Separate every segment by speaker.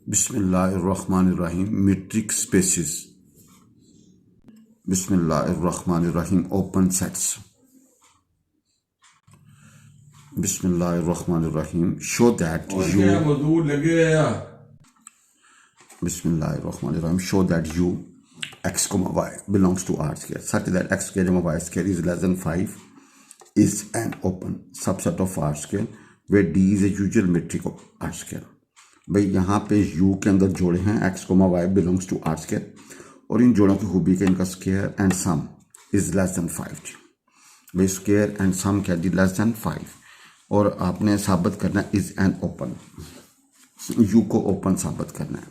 Speaker 1: बिस्मिल्लाहिर्रहमानिर्रहीम metric spaces. Bismillahirrahmanirrahim open sets. Bismillahirrahmanirrahim show that Bismillahirrahmanirrahim show that u x comma y belongs to R square such that x square comma y square is less than 5 is an open subset of R square where D is a usual metric of R square. भाई यहाँ पे u के अंदर जोड़े हैं x comma y belongs to R square और इन जोड़ों की खूबी का इनका square and sum is less than 5। भाई स्क्वायर एंड सम क्या दी लेस देन 5 और आपने साबित करना है इज एन ओपन, u को ओपन साबित करना है।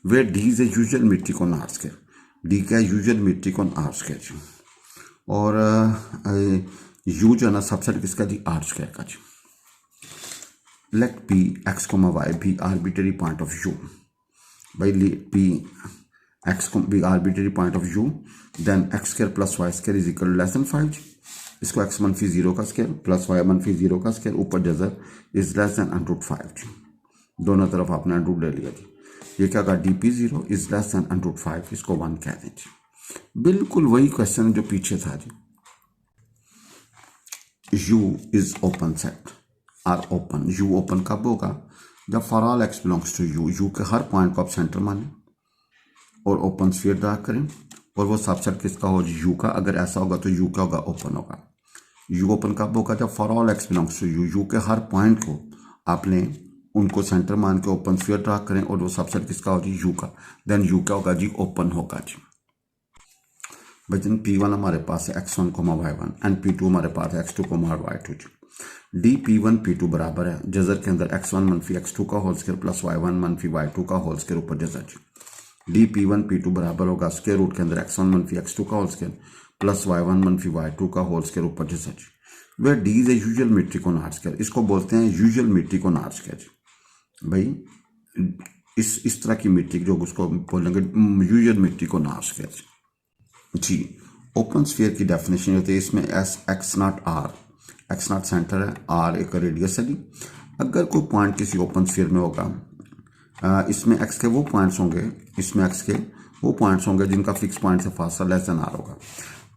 Speaker 1: Where d is a usual metric on R square, d का usual metric on R square और u जो है ना सबसेट किसका जी आर स्क्वायर का जी। Let p x comma y be arbitrary point of u. By p x be arbitrary point of u, then x square plus y square is equal to less than 5. इसको x मनफी 0 का square plus y मनफी 0 का square ऊपर जजर is less than √5। दोनों तरफ आपने अंडरूट ले लिया जी। ये क्या कहा dp0 इज लेस देन √5, इसको 1 कह दें जी। बिल्कुल वही क्वेश्चन जो पीछे था जी। u is open set R open. U open कब होगा जब for all x belongs to u, u के हर पॉइंट को आप सेंटर माने और ओपन स्फीयर ड्रा करें और वो सबसेट किसका हो यू का। अगर ऐसा होगा तो यू क्या होगा ओपन होगा। यू ओपन कब होगा जब for all x belongs to u, u के हर पॉइंट को आपने उनको सेंटर मान के ओपन स्फीयर ड्रा करें और वो सबसेट किसका हो जी यू का। देन यू क्या होगा जी ओपन होगा जी। बचन P1 हमारे पास है x1 y1 एंड P2 हमारे पास है x2 y2 जी। डी P1 P2 बराबर है जजर के अंदर x1 मनफी x2 का होल स्क्वायर प्लस y1 मनफी y2 का होल स्क्वायर ऊपर जजर जी। डी P1 P2 बराबर होगा स्क्वायर रूट के अंदर x1 मनफी x2 का होल स्क्वायर प्लस y1 मनफी y2 का होल स्क्वायर ऊपर जजर जी। वे D is a usual metric on R square, इसको बोलते हैं usual metric on R square जी। भाई इस तरह की मेट्रिक जो उसको बोलेंगे usual metric on R square जी। ओपन स्फीयर की डेफिनेशन होती है इसमें S x naught R, X naught centre है, आर एक रेडियस है जी। अगर कोई पॉइंट किसी ओपन स्फीयर में होगा इसमें एक्स के वो पॉइंट्स होंगे, इसमें एक्स के वो पॉइंट्स होंगे जिनका फिक्स पॉइंट से फासला लेस देन आर होगा।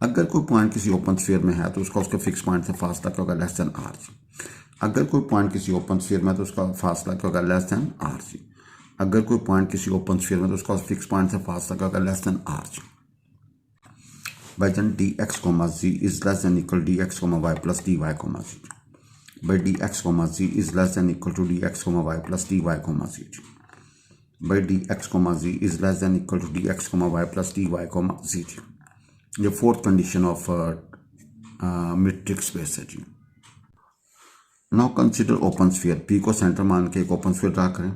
Speaker 1: अगर कोई पॉइंट किसी ओपन स्फीयर में है तो उसका उसके फिक्स पॉइंट से फासला क्या होगा लेस देन आर जी। अगर कोई पॉइंट किसी ओपन स्फीयर में तो उसका फासला क्या होगा लेस देन आर जी। अगर कोई पॉइंट किसी ओपन स्फीयर में तो उसका फिक्स पॉइंट से फासला क्या होगा less than R G. by then dx comma z is less than equal dx comma y plus dy comma z. By dx comma z is less than equal to dx comma y plus dy comma z. By dx comma z is less than equal to dx comma y plus dy comma z. ये fourth condition of metric space है जी। Now consider open sphere, p को centre मान के एक open sphere draw करें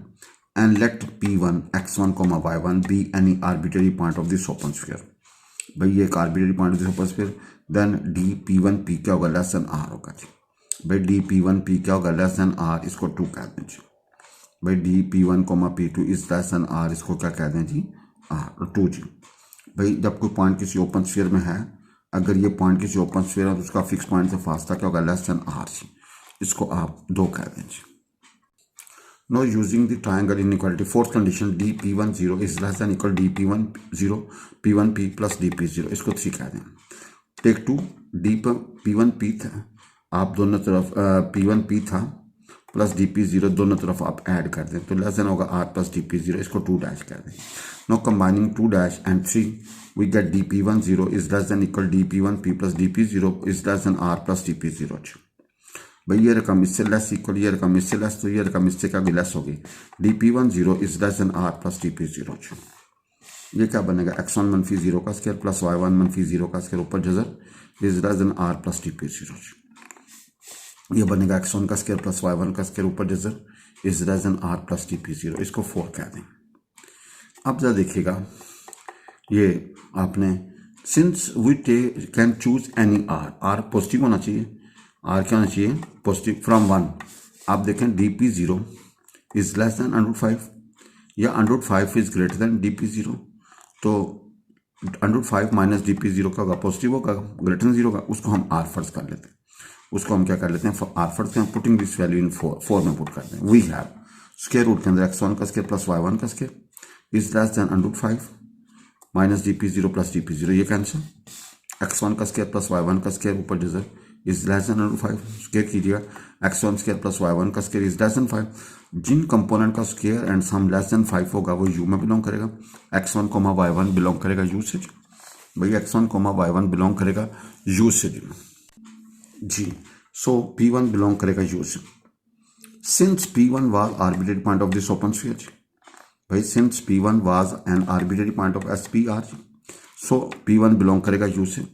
Speaker 1: and let p1 x1 y1 be any arbitrary point of this open sphere. भाई ये एक arbitrary point of this open sphere, then D P1 P क्या होगा लेस देन आर होगा जी। भाई डी P1 P क्या होगा लेस देन आर, इसको 2 कह दें जी। भाई d P1 P2 is less than R, इसको क्या कह दें जी आर 2 जी। भाई जब कोई पॉइंट किसी ओपन स्फीयर में है, अगर ये पॉइंट किसी ओपन स्फीयर है तो उसका फिक्स पॉइंट से फासला क्या होगा लेस देन आर जी, इसको आप 2 कह दें जी। Now using the triangle inequality, fourth condition d P1 0 is less than equal d P1 0 P1 P plus d P 0, इसको 3 कह दें। टेक 2 d P1 P था, आप दोनों तरफ P1 P था प्लस d P 0 दोनों तरफ आप ऐड कर दें तो लेस देन होगा r प्लस d P 0, इसको 2 डैश कह दें। Now combining 2 dash and 3 we get d P1 0 is less than equal d P1 P plus d P 0 is less than r plus d P 0। भाई ये रकम इससे less equal, ये रकम इससे लेस, तो ये रकम इससे क्या भी लेस होगी। D P1 0 is less than R plus d P 0। ये क्या बनेगा x1 मनफी 0 का स्क्वायर प्लस y1 मनफी 0 का स्क्वायर ऊपर जजर is less than R plus d P 0। ये बनेगा x1 का स्क्वायर प्लस y1 का स्क्वायर ऊपर जजर is less than R plus d P 0, इसको 4 कह दें। अब जरा देखिएगा ये आपने since we can choose any R positive होना चाहिए, आर क्या होना चाहिए पॉजिटिव फ्रॉम 1। आप देखें D P0 is less than √5 या √5 is greater then D P0, तो √5 माइनस डी P0 का होगा पॉजिटिव होगा, ग्रेटर देन 0 होगा, उसको हम आर फर्ज कर लेते हैं। उसको हम क्या कर लेते हैं आर फर्ज करें, पुटिंग दिस वैल्यू इन 4 में पुट करते हैं। वी हैव स्क्वायर रूट के अंदर x1 का स्क्वायर प्लस y1 का square is less than √5 minus dp0 plus dp0, ये कैंसिल। x1 का स्क्वायर प्लस y1 का स्क्वायर ऊपर डिजर इज लेस देन √5, स्क्वायर कीजिएगा x1 स्क्वायर प्लस y1 का स्क्वायर इज लेस देन 5। जिन कंपोनेंट का square and sum less than 5 होगा वो u में बिलोंग करेगा। x1 y1 बिलोंग करेगा u से भाई, x1 y1 बिलोंग करेगा u से जी। सो p1 बिलोंग करेगा u से। Since p1 was arbitrary point of this open sphere जी भाई, since p1 was an arbitrary point of SPR जी, सो p1 बिलोंग करेगा u से,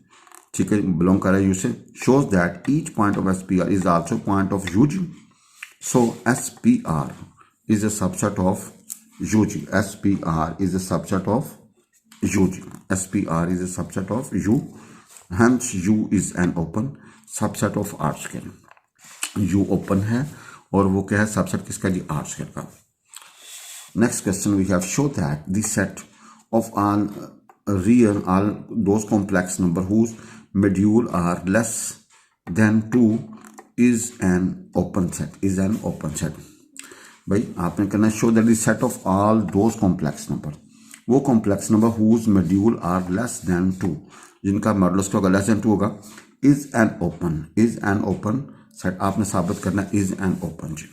Speaker 1: ठीक है, बिलोंग कर रहा है u से। Shows that each point of SPR is also point of u जी। So SPR is a subset of u जी, SPR is a subset of u जी, SPR is a subset of u, hence u is an open subset of R square। u open है और वो क्या है, subset किसका जी, R square का। Next question we have show that the set of all real all those complex number whose module are less than 2 is an open set, is an open set. भाई आपने करना show that the set of all those complex number, वो complex number whose module are less than 2, जिनका modulus क्या होगा, less than 2 होगा, is an open, is an open set. आपने साबित करना इज एन ओपन जी।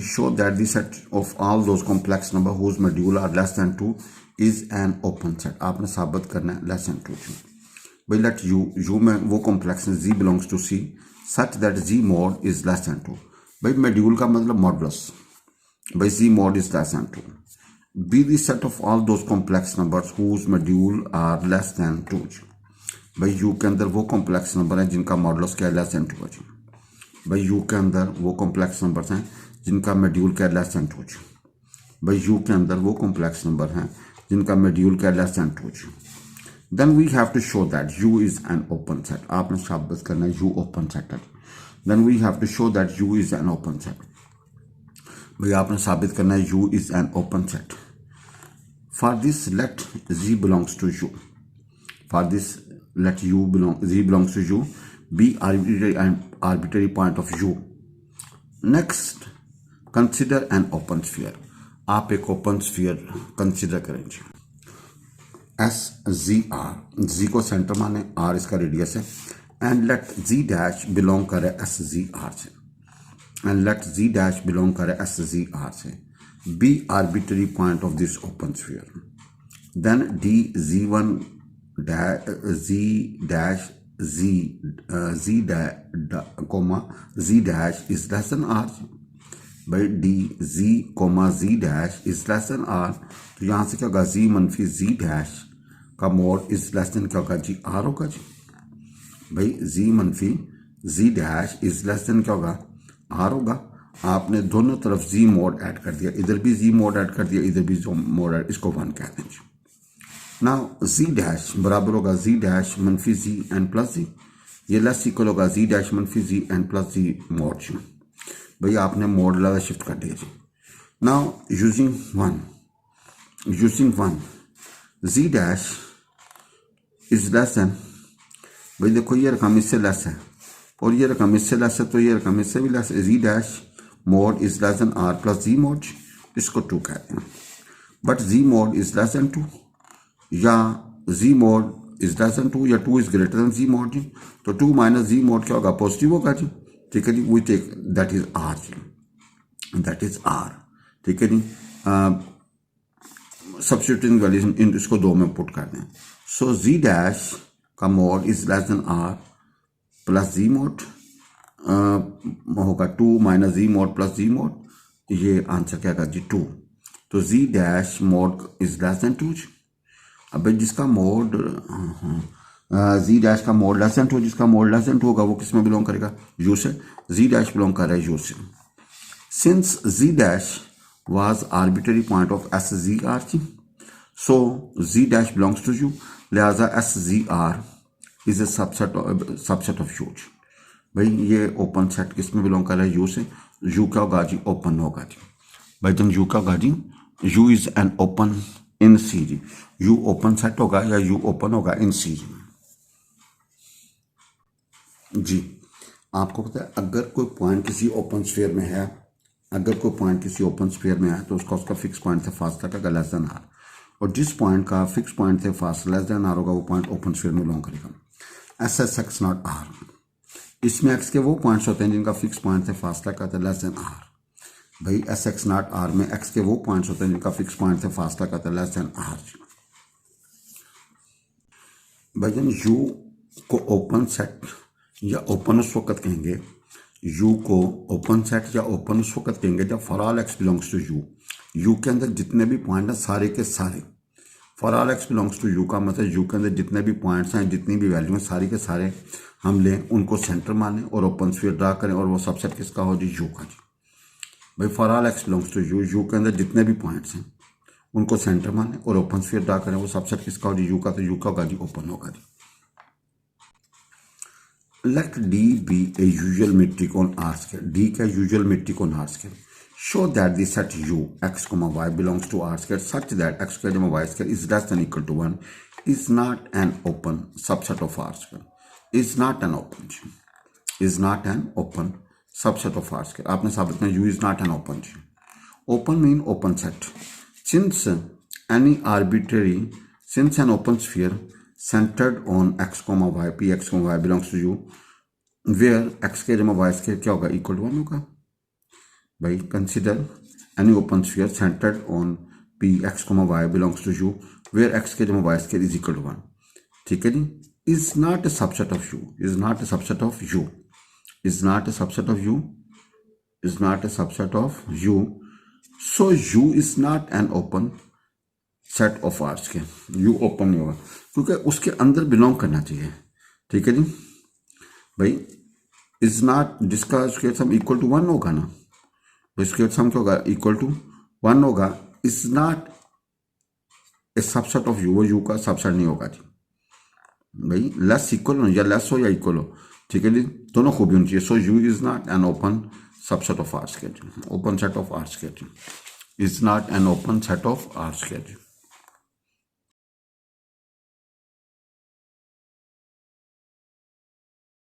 Speaker 1: Show that the set of all those complex number whose module are less than 2 is an open set. आपने साबित करना है लेस देन 2 जी। भाई लेट यू में वो complex z belongs to c such that z mod is less than 2। भाई module का मतलब मॉडुलस, भाई z mod is less than 2। Be the set of all those complex numbers whose module are less than 2 जी। भाई u के अंदर वो complex number हैं जिनका मॉडुलस क्या है, लेस देन 2 जी। भाई यू के अंदर वो कॉम्प्लेक्स नंबर्स हैं जिनका मॉड्यूल क्या है, लेस देन 2 जी। भाई यू के अंदर वो कॉम्प्लेक्स नंबर हैं जिनका मॉड्यूल क्या है, लेस देन 2 जी। Then we have to show that u is an open set. आपने साबित करना है यू ओपन सेट है। Then we have to show that u is an open set. भाई आपने साबित करना है u is an open set. For this let z belongs to u, for this let z belongs to u, be arbitrary point of u। next consider an open sphere। आप एक open sphere consider करेंगे। z को centre माने, r इसका radius है, and let z dash belong करे SZR से, and let z dash belong करे SZR से, be arbitrary point of this open sphere। then z1 z dash is less than r। भाई z dash is less than r, तो यहाँ से क्या होगा, z मनफी z dash का मोड इज लेस देन क्या होगा जी, r होगा जी। भाई z मनफी z dash is less then क्या होगा, r होगा। आपने दोनों तरफ z मोड ऐड कर दिया, इधर भी z मोड ऐड कर दिया, इधर भी z मोड ऐड, इसको 1 कह दें जी। नाउ z डैश बराबर होगा z डैश मनफी z एंड प्लस z, ये लेस इक्वल होगा z डैश मनफी z and plus z mod जी। भैया आपने मोड लगा शिफ्ट कर दिया जी। Now using one z dash is less than, भाई देखो ये रकम इससे लेस है और ये रकम इससे लेस है, तो ये रकम इससे भी लेस है। z dash mod is less than r प्लस z मोड, इसको 2 कहते हैं। But z mod is less than 2 या z mod is less than 2 या 2 is greater than z mod जी, तो 2 माइनस z मोड क्या होगा, पॉजिटिव होगा जी। ठीक है जी, we take that is r जी, दैट इज r। ठीक है जी, सब्स्टिट्यूटिंग वैल्यूज इन इसको 2 में पुट कर दें। सो z डैश का mode is less than r प्लस z मोड होगा 2 minus z mode plus z mode, ये आंसर क्या होगा जी 2। तो z dash mod is less than 2 जी। अब जिसका मोड z डैश का मोड लेस देन 2, जिसका मोड लेस देन 2 होगा वो किस में बिलोंग करेगा, u से। z डैश बिलोंग कर रहा है u से। Since z dash was arbitrary point of SZR जी, so z dash belongs to u, लिहाजा SZR is a subset of u। भाई ये ओपन सेट किस में बिलोंग कर रहा है, u से। u क्या होगा जी, ओपन होगा जी। भाई तुम u क्या होगा जी, u is an open in C जी। u ओपन सेट होगा या u ओपन होगा इन सी जी। आपको पता है अगर कोई पॉइंट किसी ओपन स्फीयर में है अगर कोई पॉइंट किसी ओपन स्फीयर में है तो उसका फिक्स पॉइंट से फासला का लेस देन आर, और जिस पॉइंट का फिक्स पॉइंट से फासला लेस देन आर होगा वो पॉइंट ओपन स्फीयर में बिलोंग करेगा। S S x naught R, इसमें एक्स के वो पॉइंट्स होते हैं जिनका फिक्स पॉइंट से फासला का होता है लेस देन आर। भाई एस एक्स नॉट आर में एक्स के वो पॉइंट्स होते हैं जिनका फिक्स पॉइंट से फासला का होता है लेस देन आर। भाईजान यू को ओपन सेट या ओपन उस वक्त कहेंगे, यू को ओपन सेट या ओपन उस वक्त कहेंगे जब for all x belongs to u, u के अंदर जितने भी पॉइंट हैं सारे के सारे, for all x belongs to u का मतलब यू के अंदर जितने भी पॉइंट्स हैं, जितनी भी वैल्यू हैं, सारी के सारे हम लें, उनको सेंटर माने और ओपन स्फीयर ड्रा करें, और वो सबसेट किसका हो जी, यू का जी। भाई for all x belongs to u, u के अंदर जितने भी पॉइंट्स हैं उनको सेंटर माने और ओपन स्फीयर ड्रा करें, वो सबसेट किसका हो जी, यू का, तो यू का होगा जी ओपन होगा जी। Let D be a usual metric on R scale. D का usual metric on R scale. Show that the set U x, y belongs to R scale such that x square, y square is less than equal to 1 is not an open subset of R scale. Is not an open. Is not an open subset of R scale. आपने साबित किया U is not an open. Open mean open set. Since an open sphere centered on x, y, p x, y belongs to U, where x के जमा y square क्या होगा, equal to 1 होगा। भाई consider any open sphere centred on p x, y belongs to U, where x के जमा y square is equal to 1। ठीक है जी। Is not a subset of U, is not a subset of U, is not a subset of U, is not a subset of U, so U is not an open set of R square. U open नहीं होगा क्योंकि उसके अंदर belong करना चाहिए। ठीक है जी। भाई इज नॉट, जिसका स्क्वायर सम इक्वल टू 1 होगा ना, तो स्क्वायर सम क्या होगा, इक्वल टू 1 होगा। Is not a subset of you, वो यू का सबसेट नहीं होगा जी। भाई लेस इक्वल हो या लेस हो या इक्वल हो, ठीक है जी, दोनों खूबी होनी चाहिए। So u is not an open subset of R square, open set of R square, is not an open set of R square.